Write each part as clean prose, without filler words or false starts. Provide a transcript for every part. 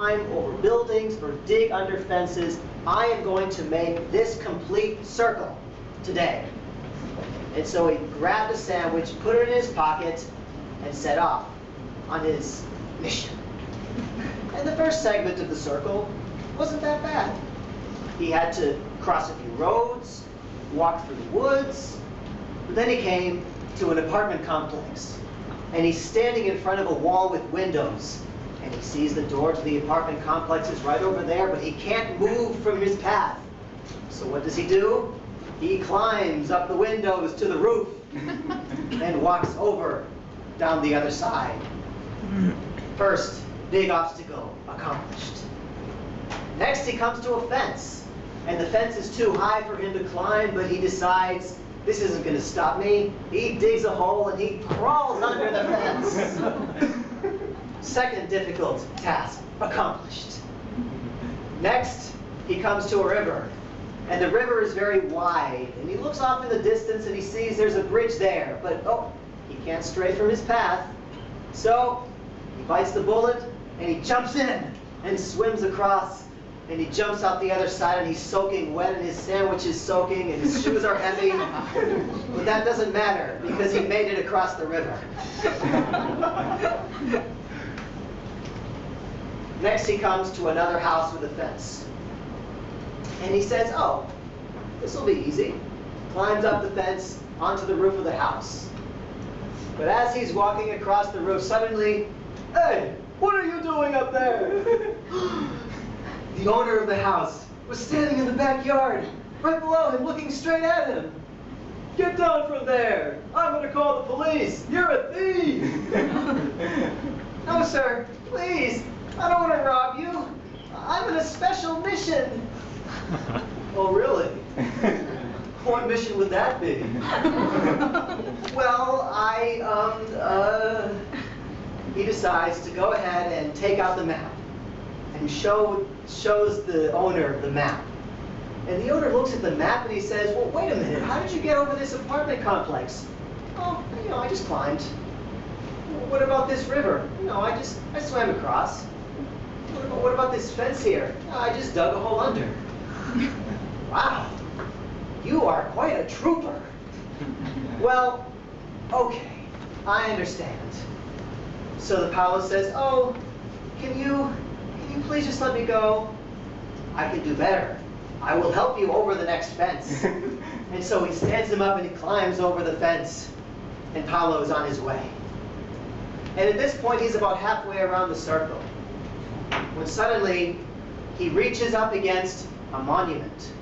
climb over buildings or dig under fences. I am going to make this complete circle today. And so he grabbed a sandwich, put it in his pocket, and set off on his mission. And the first segment of the circle wasn't that bad. He had to cross a few roads, walk through the woods, but then he came to an apartment complex. And he's standing in front of a wall with windows. And he sees the door to the apartment complex is right over there, but he can't move from his path. So what does he do? He climbs up the windows to the roof and walks over down the other side. First, big obstacle accomplished. Next, he comes to a fence. And the fence is too high for him to climb, but he decides, this isn't going to stop me. He digs a hole and he crawls under the fence. Second difficult task accomplished. Next, he comes to a river. And the river is very wide. And he looks off in the distance and he sees there's a bridge there. But, oh, he can't stray from his path. So he bites the bullet and he jumps in and swims across. And he jumps out the other side and he's soaking wet and his sandwich is soaking and his shoes are heavy. But that doesn't matter because he made it across the river. Next he comes to another house with a fence. And he says, oh, this will be easy. Climbs up the fence onto the roof of the house. But as he's walking across the roof, suddenly, hey, what are you doing up there? The owner of the house was standing in the backyard, right below him, looking straight at him. Get down from there. I'm going to call the police. You're a thief. No, sir. Please. I don't want to rob you. I'm on a special mission. Oh, really? What mission would that be? Well, he decides to go ahead and take out the map. And shows the owner the map. And the owner looks at the map and he says, well, wait a minute, how did you get over this apartment complex? Oh, I just climbed. Well, what about this river? I swam across. What about this fence here? I just dug a hole under. Wow, you are quite a trooper. Well, okay, I understand. So the pilot says, oh, can you please just let me go? I can do better. I will help you over the next fence. And so he stands him up and he climbs over the fence. And Paolo is on his way. And at this point, he's about halfway around the circle. When suddenly, he reaches up against a monument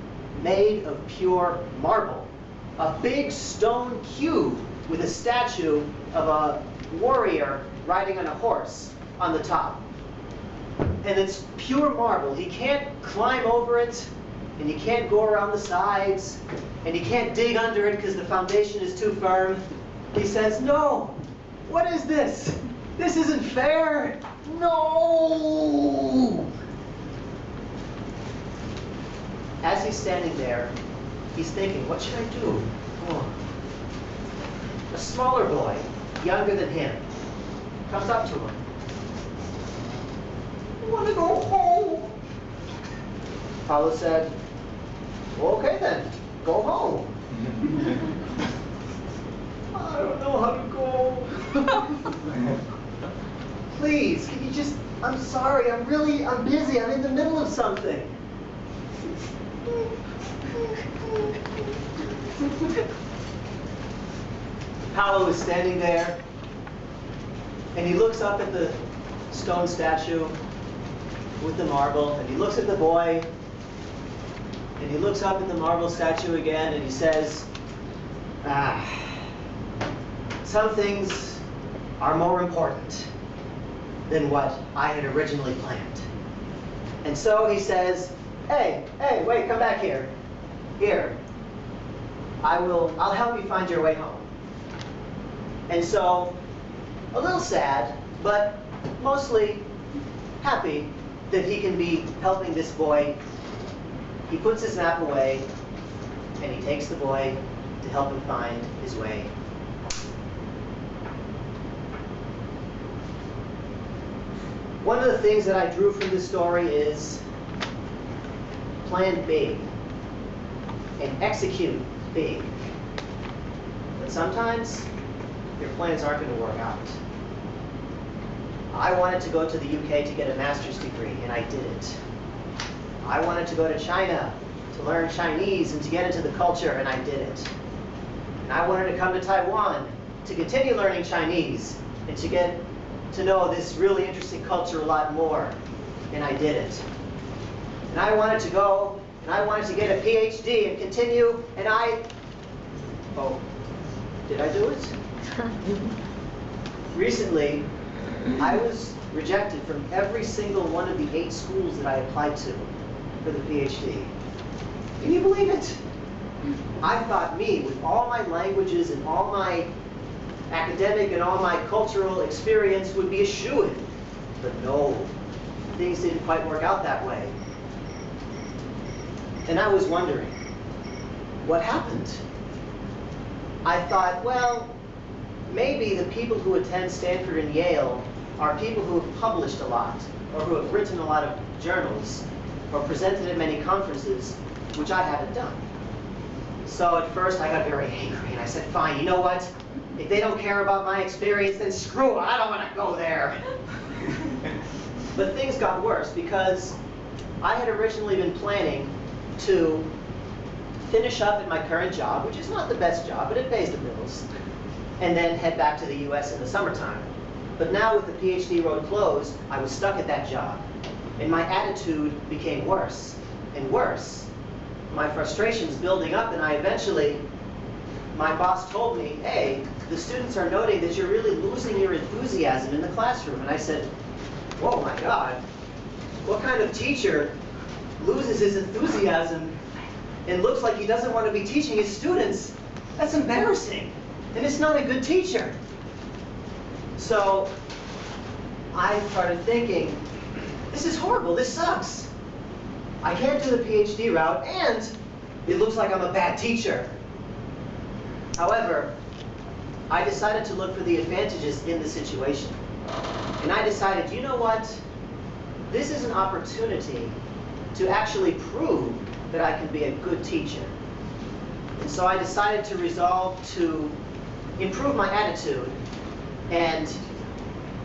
made of pure marble. A big stone cube with a statue of a warrior riding on a horse on the top. And it's pure marble. He can't climb over it, and he can't go around the sides, and he can't dig under it because the foundation is too firm. He says, no, what is this? This isn't fair. No! As he's standing there, he's thinking, what should I do? Oh. A smaller boy, younger than him, comes up to him. I want to go home. Paolo said, well, okay then, go home. I don't know how to go. Please, can you just, I'm sorry, I'm busy, I'm in the middle of something. Paolo is standing there, and he looks up at the stone statue with the marble, and he looks at the boy, and he looks up at the marble statue again, and he says, some things are more important than what I had originally planned. And so he says, hey, wait, come back here. Here, I'll help you find your way home. And so, a little sad, but mostly happy that he can be helping this boy. He puts his map away, and he takes the boy to help him find his way. One of the things that I drew from this story is plan big and execute big. But sometimes your plans aren't going to work out. I wanted to go to the UK to get a master's degree, and I didn't. I wanted to go to China to learn Chinese and to get into the culture, and I didn't. And I wanted to come to Taiwan to continue learning Chinese and to get to know this really interesting culture a lot more, and I didn't. And I wanted to go, and I wanted to get a PhD and continue, and oh, did I do it? Recently, I was rejected from every single one of the 8 schools that I applied to for the PhD. Can you believe it? I thought me, with all my languages and all my academic and all my cultural experience, would be a shoo-in. But no, things didn't quite work out that way. And I was wondering, what happened? I thought, well, maybe the people who attend Stanford and Yale are people who have published a lot, or who have written a lot of journals, or presented at many conferences, which I haven't done. So at first I got very angry, and I said, fine, you know what? If they don't care about my experience, then screw it, I don't want to go there. But things got worse, because I had originally been planning to finish up at my current job, which is not the best job, but it pays the bills, and then head back to the US in the summertime. But now with the PhD road closed, I was stuck at that job. And my attitude became worse and worse. My frustrations building up, and my boss told me, hey, the students are noting that you're really losing your enthusiasm in the classroom. And I said, whoa, my God, what kind of teacher loses his enthusiasm and looks like he doesn't want to be teaching his students? That's embarrassing, and it's not a good teacher. So I started thinking, this is horrible, this sucks. I can't do the PhD route, and it looks like I'm a bad teacher. However, I decided to look for the advantages in the situation. And I decided, you know what? This is an opportunity to actually prove that I can be a good teacher. And so I decided to resolve to improve my attitude and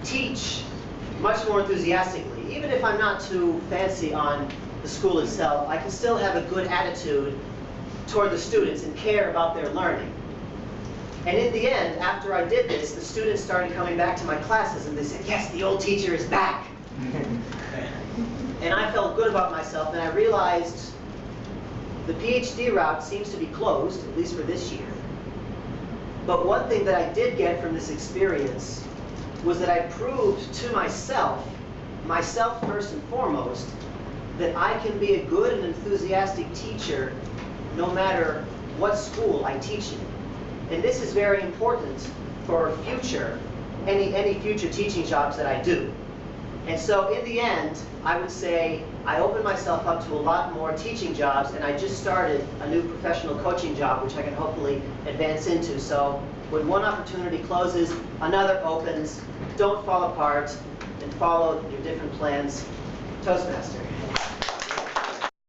teach much more enthusiastically. Even if I'm not too fancy on the school itself, I can still have a good attitude toward the students and care about their learning. And in the end, after I did this, the students started coming back to my classes, and they said, yes, the old teacher is back. And I felt good about myself, and I realized the PhD route seems to be closed, at least for this year. But one thing that I did get from this experience was that I proved to myself first and foremost, that I can be a good and enthusiastic teacher no matter what school I teach in. And this is very important for future, any future teaching jobs that I do. And so in the end, I would say I opened myself up to a lot more teaching jobs, and I just started a new professional coaching job, which I can hopefully advance into. So when one opportunity closes, another opens. Don't fall apart, and follow your different plans. Toastmaster.